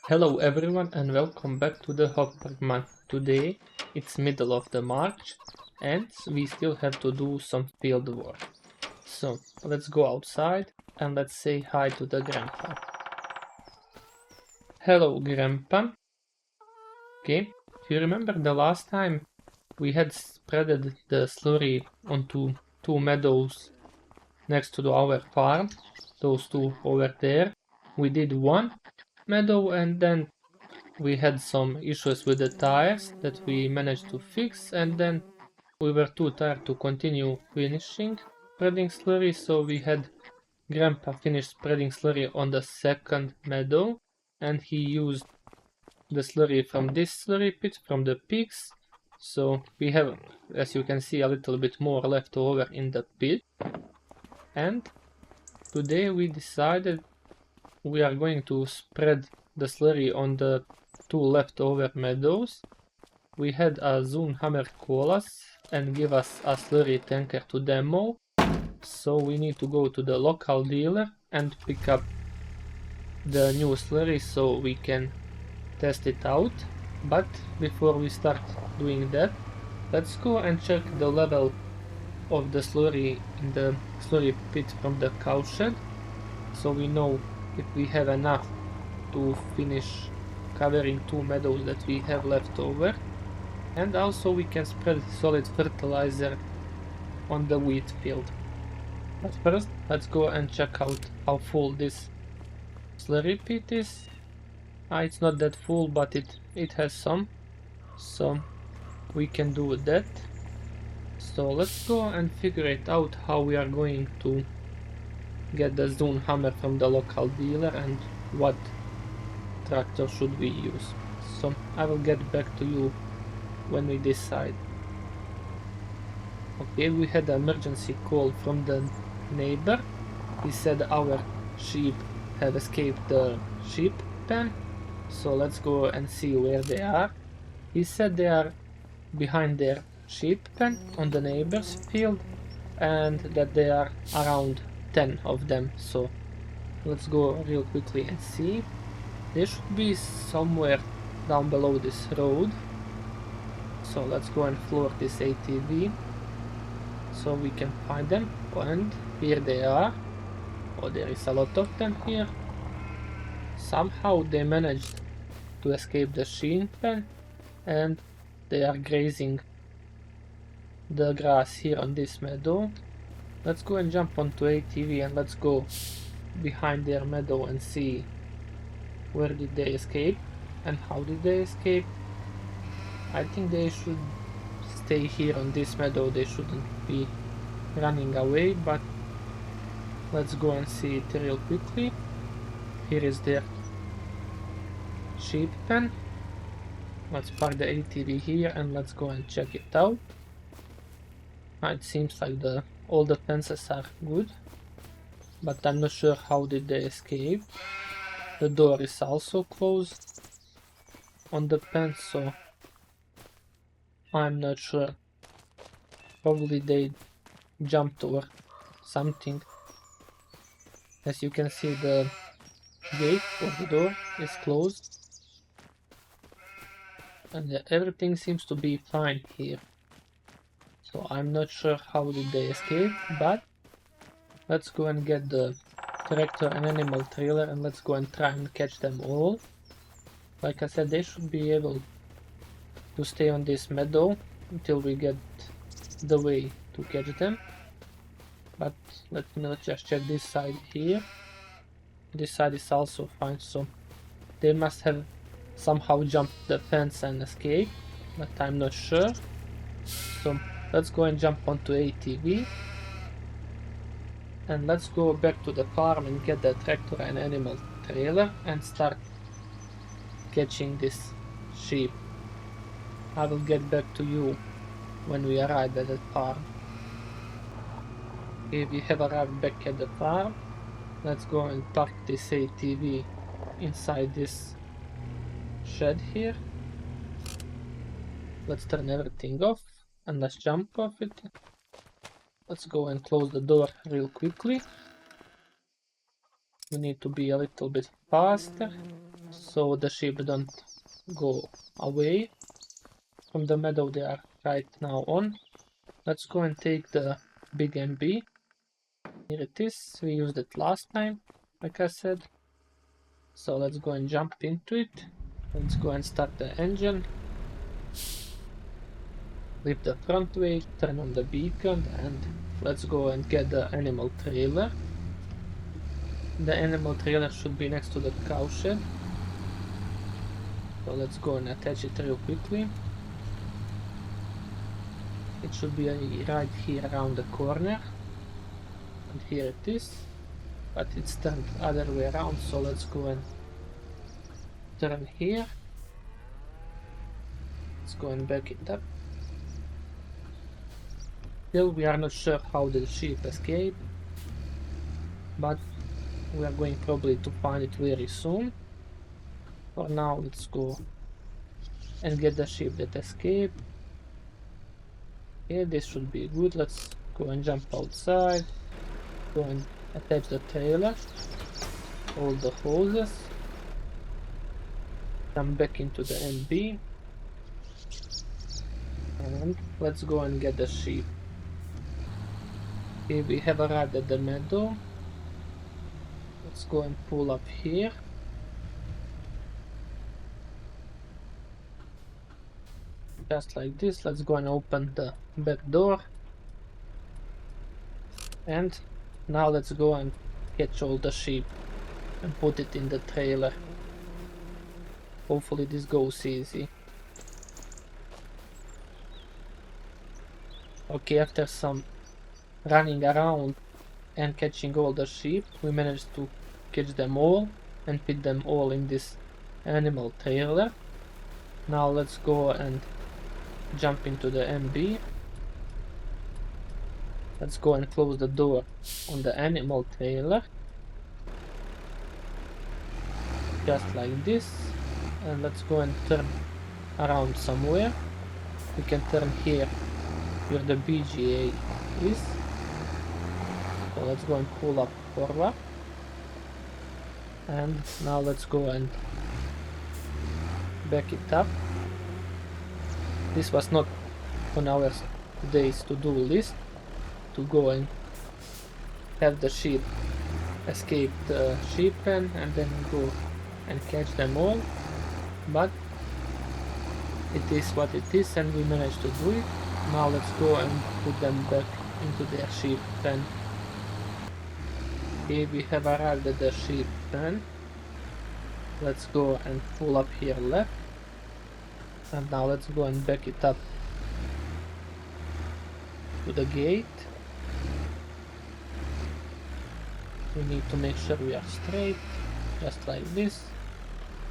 Hello everyone and welcome back to the Hof Bergmann. Today it's middle of the March and we still have to do some field work. So let's go outside and let's say hi to the grandpa. Hello grandpa. Okay, if you remember the last time we had spreaded the slurry onto two meadows next to our farm, those two over there. We did one meadow and then we had some issues with the tires that we managed to fix, and then we were too tired to continue finishing spreading slurry, so we had Grandpa finish spreading slurry on the second meadow, and he used the slurry from this slurry pit from the peaks, so we have, as you can see, a little bit more left over in the pit. And today we decided we are going to spread the slurry on the two leftover meadows. We had a Zunhammer call us and give us a slurry tanker to demo, so we need to go to the local dealer and pick up the new slurry so we can test it out. But before we start doing that, let's go and check the level of the slurry in the slurry pit from the cowshed, so we know if we have enough to finish covering two meadows that we have left over, and also we can spread solid fertilizer on the wheat field. But first, let's go and check out how full this slurry pit is. It's not that full, but it has some, so we can do that. So let's go and figure it out how we are going to get the Zunhammer from the local dealer and what tractor should we use. So I will get back to you when we decide. Okay, we had an emergency call from the neighbor. He said our sheep have escaped the sheep pen, so let's go and see where they are. He said they are behind their sheep pen on the neighbor's field and that there are around 10 of them, so let's go real quickly and see. They should be somewhere down below this road, so let's go and floor this ATV so we can find them. And here they are. Oh, there is a lot of them here. Somehow they managed to escape the sheep pen and they are grazing the grass here on this meadow. Let's go and jump onto ATV and let's go behind their meadow and see where did they escape and how did they escape. I think they should stay here on this meadow, they shouldn't be running away, but let's go and see it real quickly. Here is their sheep pen. Let's park the ATV here and let's go and check it out. It seems like all the fences are good, but I'm not sure how did they escape. The door is also closed on the pen, so I'm not sure. Probably they jumped or something. As you can see, the gate of the door is closed and everything seems to be fine here. So I'm not sure how did they escape, but let's go and get the tractor and animal trailer and let's go and try and catch them all. Like I said, they should be able to stay on this meadow until we get the way to catch them. But let me just check this side here. This side is also fine, so they must have somehow jumped the fence and escaped, but I'm not sure. So let's go and jump onto ATV and let's go back to the farm and get the tractor and animal trailer and start catching this sheep. I will get back to you when we arrive at the farm. Okay, we have arrived back at the farm. Let's go and park this ATV inside this shed here. Let's turn everything off and let's jump off it. let's go and close the door real quickly. We need to be a little bit faster so the ship don't go away from the meadow they are right now on. Let's go and take the big MB. Here it is, we used it last time, like I said. So let's go and jump into it. Let's go and start the engine. Lift the front weight, turn on the beacon, and let's go and get the animal trailer. The animal trailer should be next to the cow shed. So let's go and attach it real quickly. It should be right here around the corner. And here it is. But it's turned other way around, so let's go and turn here. Let's go and back it up. Still we are not sure how the ship escaped, but we are going probably to find it very soon. For now, let's go and get the ship that escaped. Okay, this should be good. Let's go and jump outside. Go and attach the trailer. All the hoses. Jump back into the MB. And let's go and get the ship. Okay, we have arrived at the meadow. Let's go and pull up here. Just like this. Let's go and open the back door. And now let's go and catch all the sheep and put it in the trailer. Hopefully this goes easy. Okay, after some running around and catching all the sheep, we managed to catch them all and fit them all in this animal trailer. Now let's go and jump into the MB. Let's go and close the door on the animal trailer. Just like this. And let's go and turn around somewhere. We can turn here where the BGA is. So let's go and pull up forward. And now let's go and back it up. This was not on our today's to-do list, to go and have the sheep escape the sheep pen and then go and catch them all, but it is what it is and we managed to do it. Now let's go and put them back into their sheep pen. Okay, we have arrived at the sheep pen. Let's go and pull up here left. And now let's go and back it up to the gate. We need to make sure we are straight, just like this.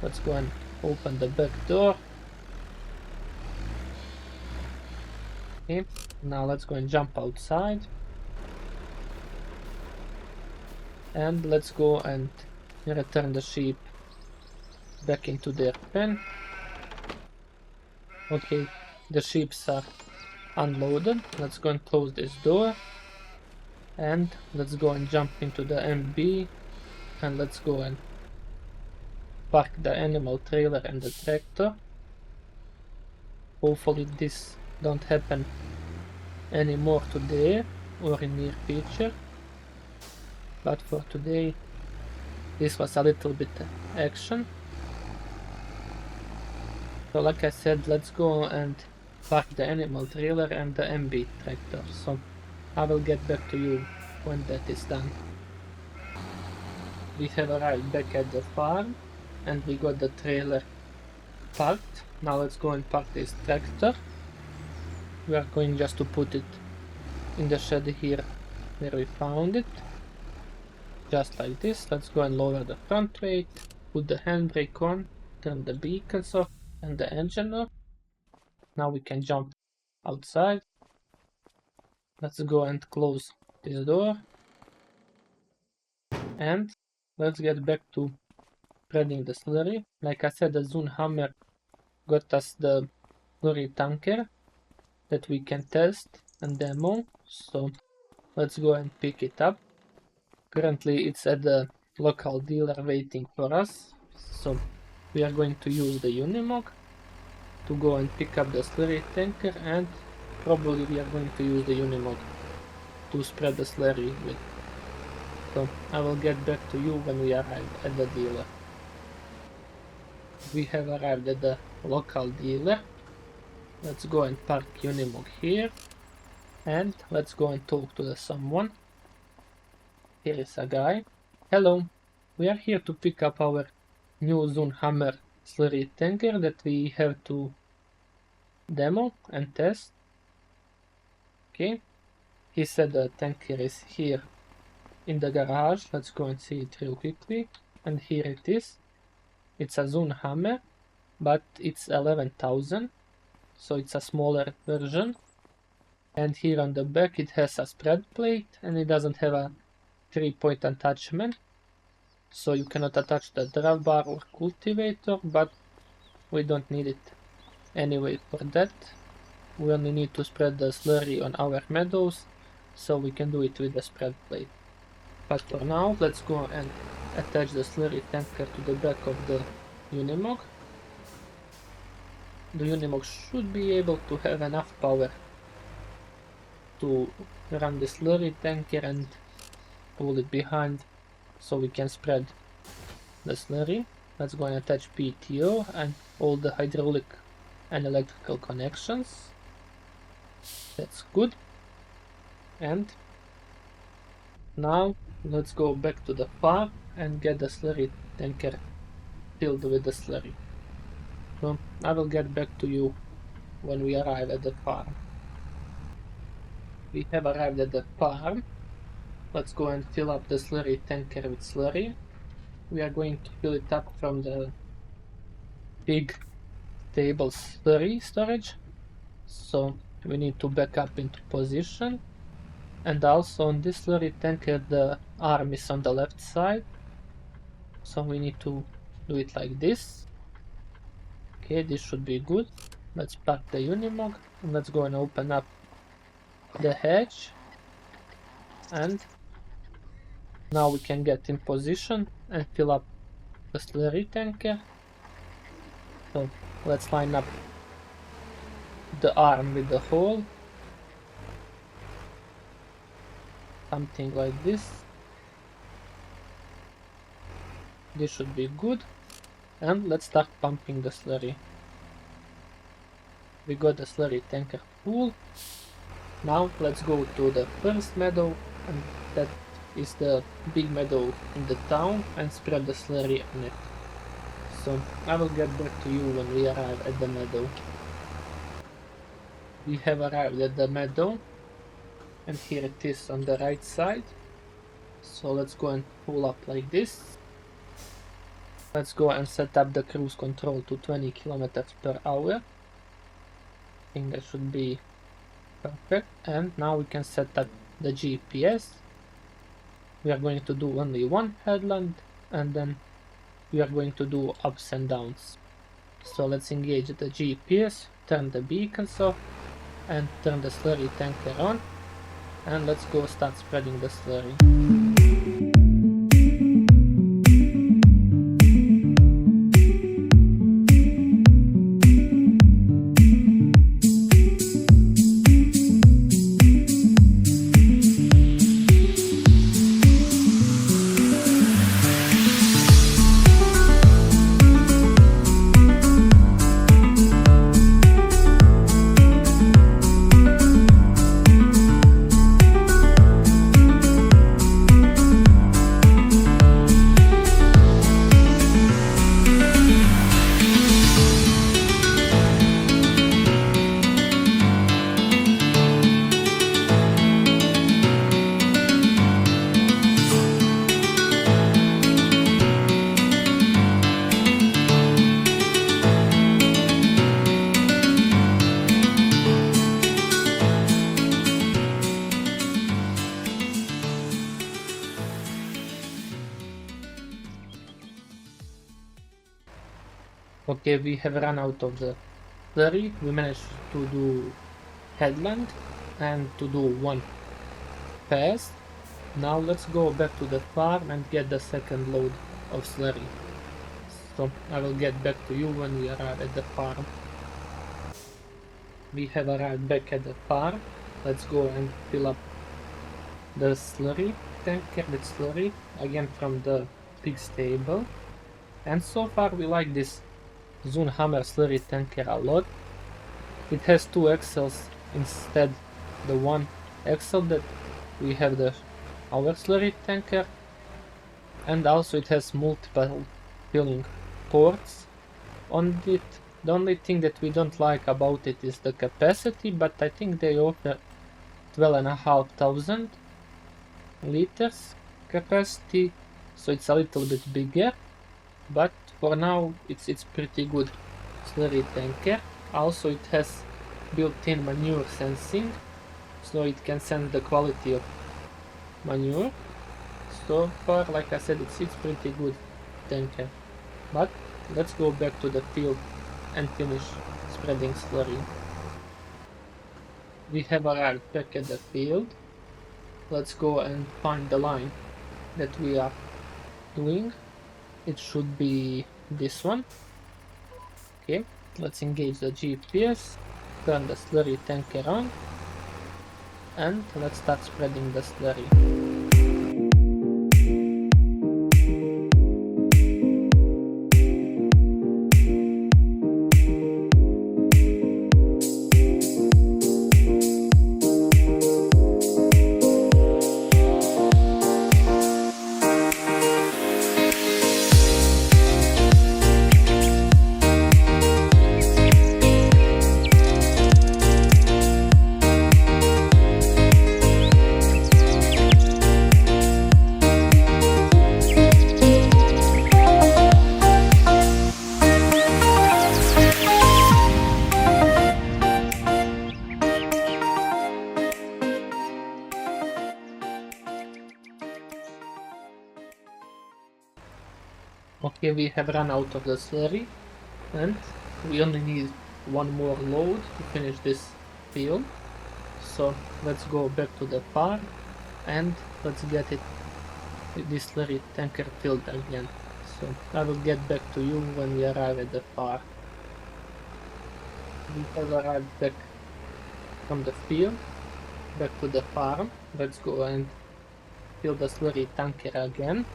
Let's go and open the back door. Okay, now let's go and jump outside. And let's go and return the sheep back into their pen. Okay, the sheep are unloaded. Let's go and close this door. And let's go and jump into the MB. And let's go and park the animal trailer and the tractor. Hopefully this don't happen anymore today or in near future. But for today, this was a little bit action. So like I said, let's go and park the animal trailer and the MB tractor. So I will get back to you when that is done. We have arrived back at the farm and we got the trailer parked. Now let's go and park this tractor. We are going just to put it in the shed here where we found it. Just like this. Let's go and lower the front weight, put the handbrake on, turn the beacons off and the engine off. Now we can jump outside. Let's go and close this door. And let's get back to spreading the slurry. Like I said, the Zunhammer got us the slurry tanker that we can test and demo. So let's go and pick it up. Currently it's at the local dealer waiting for us, so we are going to use the Unimog to go and pick up the slurry tanker, and probably we are going to use the Unimog to spread the slurry with. So I will get back to you when we arrive at the dealer. We have arrived at the local dealer. Let's go and park Unimog here, and let's go and talk to someone. Here is a guy. Hello, we are here to pick up our new Zunhammer slurry tanker that we have to demo and test. Okay, he said the tanker is here in the garage. Let's go and see it real quickly. And here it is. It's a Zunhammer, but it's 11,000, so it's a smaller version. And here on the back it has a spread plate, and it doesn't have a 3-point attachment, so you cannot attach the drawbar or cultivator, but we don't need it anyway for that. We only need to spread the slurry on our meadows, so we can do it with the spread plate. But for now, let's go and attach the slurry tanker to the back of the Unimog. The Unimog should be able to have enough power to run the slurry tanker and pull it behind so we can spread the slurry. Let's go and attach PTO and all the hydraulic and electrical connections. That's good. And now let's go back to the farm and get the slurry tanker filled with the slurry. So I will get back to you when we arrive at the farm. We have arrived at the farm. Let's go and fill up the slurry tanker with slurry. We are going to fill it up from the big table slurry storage. So we need to back up into position. And also on this slurry tanker the arm is on the left side. So we need to do it like this. Okay, this should be good. Let's park the Unimog and let's go and open up the hatch. And now we can get in position and fill up the slurry tanker. So let's line up the arm with the hole. Something like this. This should be good. And let's start pumping the slurry. We got the slurry tanker full. Now let's go to the first meadow, and that is the big meadow in the town, and spread the slurry on it. So I will get back to you when we arrive at the meadow. We have arrived at the meadow, and here it is on the right side. So let's go and pull up like this. Let's go and set up the cruise control to 20 km/h. I think that should be perfect. And now we can set up the GPS. We are going to do only one headland, and then we are going to do ups and downs. So let's engage the GPS, turn the beacons off, and turn the slurry tanker on. And let's go start spreading the slurry. Okay, we have run out of the slurry. We managed to do headland and to do one passed. Now let's go back to the farm and get the second load of slurry. So I will get back to you when we arrive at the farm. We have arrived back at the farm. Let's go and fill up the slurry tanker with slurry, again from the pig stable. And so far we like this Zunhammer slurry tanker a lot. It has two axles instead the one axle that we have our slurry tanker, and also it has multiple filling ports on it. The only thing that we don't like about it is the capacity, but I think they offer 12,500 liters capacity, so it's a little bit bigger, but for now it's pretty good slurry tanker. Also it has built-in manure sensing, so it can sense the quality of manure. So far, like I said, it's pretty good tanker. But let's go back to the field and finish spreading slurry. We have arrived back at the field. Let's go and find the line that we are doing. It should be this one. Okay, let's engage the GPS, turn the slurry tanker on, and let's start spreading the slurry. Okay, we have run out of the slurry and we only need one more load to finish this field. So let's go back to the farm and let's get this slurry tanker filled again. So I will get back to you when we arrive at the farm. We have arrived back from the field, back to the farm. Let's go and fill the slurry tanker again.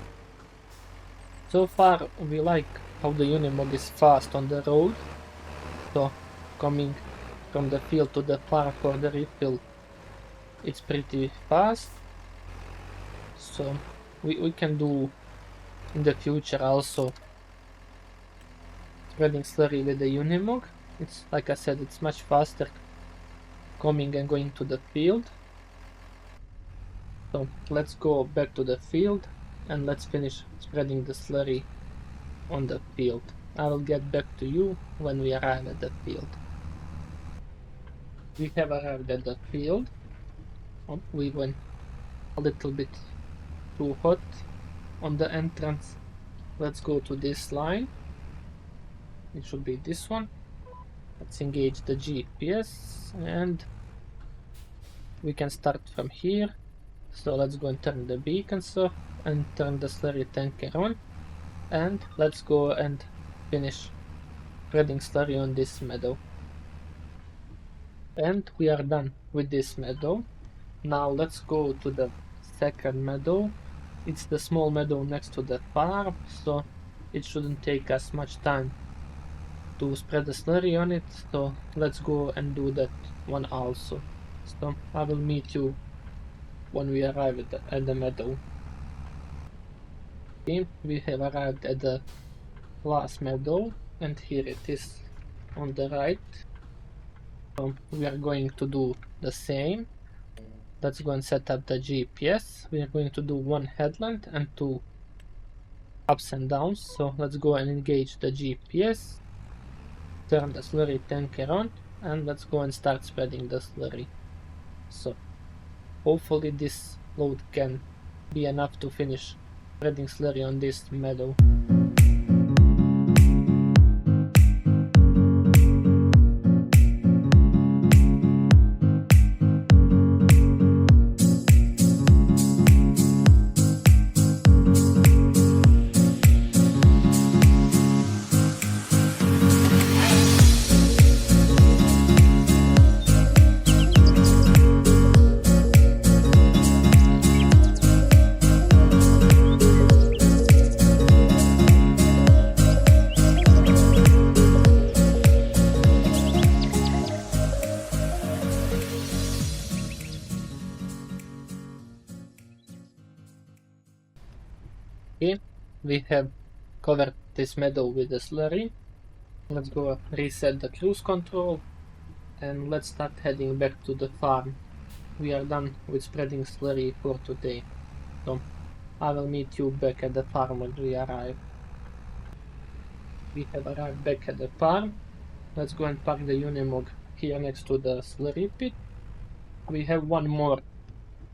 So far we like how the Unimog is fast on the road, so coming from the field to the farm for the refill, it's pretty fast. So we can do in the future also spreading slurry with the Unimog. It's like I said, it's much faster coming and going to the field. So let's go back to the field and let's finish spreading the slurry on the field. I will get back to you when we arrive at the field. We have arrived at the field. Oh, we went a little bit too hot on the entrance. Let's go to this line. It should be this one. Let's engage the GPS and we can start from here. So let's go and turn the beacons off and turn the slurry tanker on, and let's go and finish spreading slurry on this meadow. And we are done with this meadow. Now let's go to the second meadow. It's the small meadow next to the farm, so it shouldn't take us much time to spread the slurry on it, so let's go and do that one also. So I will meet you when we arrive at the meadow. Okay, we have arrived at the last meadow and here it is on the right. So we are going to do the same. Let's go and set up the GPS. We are going to do one headland and two ups and downs. So let's go and engage the GPS, turn the slurry tanker on, and let's go and start spreading the slurry. So hopefully this load can be enough to finish spreading slurry on this meadow. Okay, we have covered this meadow with the slurry. Let's go reset the cruise control and let's start heading back to the farm. We are done with spreading slurry for today, so I will meet you back at the farm when we arrive. We have arrived back at the farm. Let's go and park the Unimog here next to the slurry pit. We have one more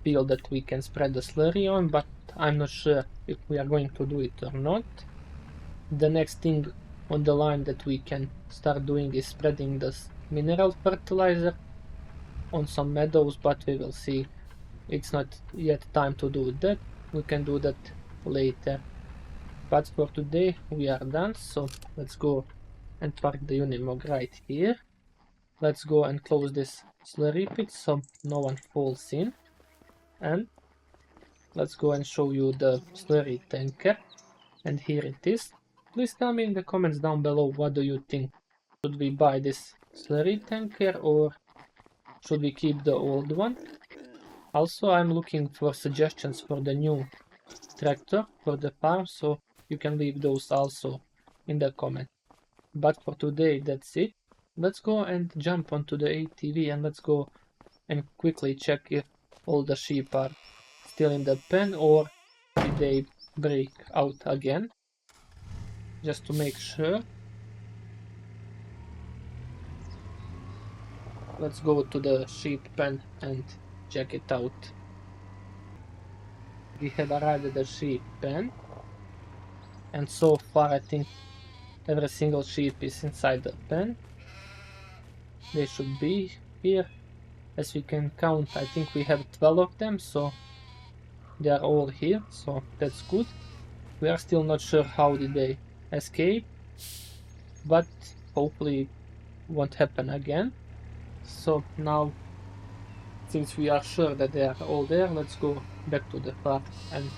field that we can spread the slurry on, but I'm not sure if we are going to do it or not. The next thing on the line that we can start doing is spreading this mineral fertilizer on some meadows, but we will see. It's not yet time to do that. We can do that later. But for today we are done, so let's go and park the Unimog right here. Let's go and close this slurry pit so no one falls in. And let's go and show you the slurry tanker. And here it is. Please tell me in the comments down below, what do you think? Should we buy this slurry tanker or should we keep the old one? Also, I'm looking for suggestions for the new tractor for the farm, so you can leave those also in the comments. But for today, that's it. Let's go and jump onto the ATV and let's go and quickly check if all the sheep are still in the pen or did they break out again. Just to make sure. Let's go to the sheep pen and check it out. We have arrived at the sheep pen, and so far I think every single sheep is inside the pen. They should be here. As we can count, I think we have 12 of them, so they are all here, so that's good. We are still not sure how did they escape, but hopefully it won't happen again. So now, since we are sure that they are all there, let's go back to the farm, and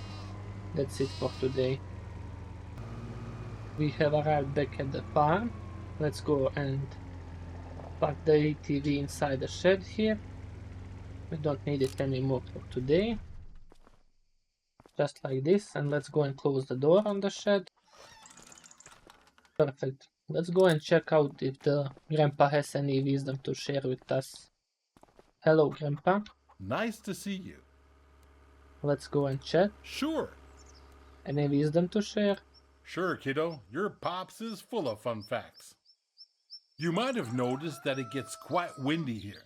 that's it for today. We have arrived back at the farm. Let's go and park the ATV inside the shed here. We don't need it anymore for today. Just like this, and let's go and close the door on the shed. Perfect. Let's go and check out if the grandpa has any wisdom to share with us. Hello, Grandpa. Nice to see you. Let's go and chat. Sure. Any wisdom to share? Sure, kiddo. Your pops is full of fun facts. You might have noticed that it gets quite windy here.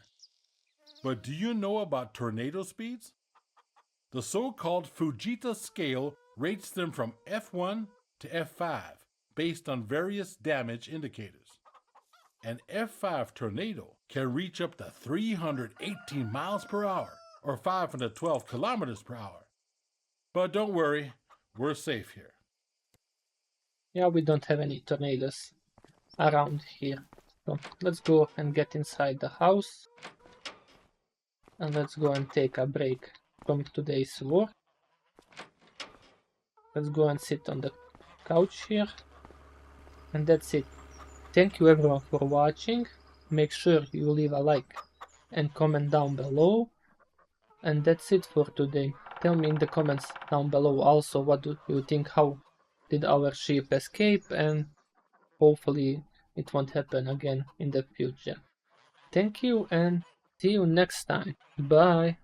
But do you know about tornado speeds? The so-called Fujita scale rates them from F1 to F5 based on various damage indicators. An F5 tornado can reach up to 318 miles per hour or 512 kilometers per hour. But don't worry, we're safe here. Yeah, we don't have any tornadoes around here. So let's go and get inside the house. And let's go and take a break from today's work. Let's go and sit on the couch here. And that's it. Thank you everyone for watching. Make sure you leave a like and comment down below. And that's it for today. Tell me in the comments down below also what do you think, how did our sheep escape, and hopefully it won't happen again in the future. Thank you and see you next time. Bye.